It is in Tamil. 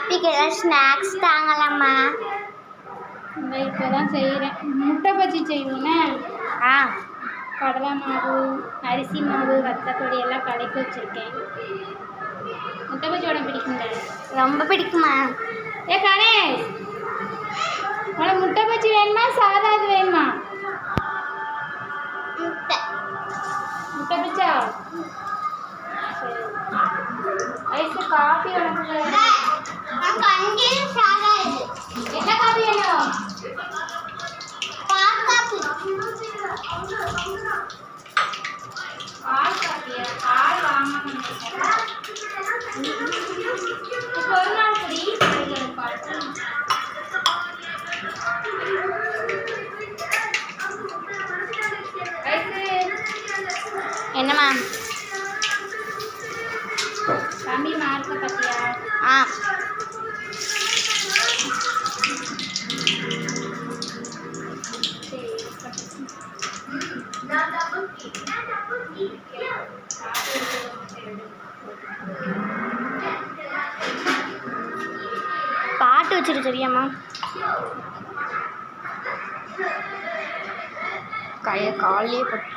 பாப்பிக்கு ஏதாவது ஸ்நாக்ஸ் தாங்கலாமா? இந்த இப்போ தான் செய்கிறேன். முட்டை பஜ்ஜி செய்வோன்னே. கடலை மாவு, அரிசி மாவு, வத்தப்பொடி எல்லாம் கலக்கி வச்சுருக்கேன். முட்டை பஜ்ஜி உடம்பு பிடிக்குங்க? ரொம்ப பிடிக்குமா? ஏ கணேஷ், உனக்கு முட்டை பஜ்ஜி வேணுமா சாதா இது வேணுமா? முட்டை பஜ்ஜா? சரி. ஐஸு காஃபி உனக்கு என்ன காஃபி வேணும்? பால் காஃபியா? பால் வாங்க ஒரு நாள் குடி. என்னம்மா? தம்பி மார்க்க பத்தியா? பாட்டு வச்சிரு சரியாம்மா? காலையே போட்டு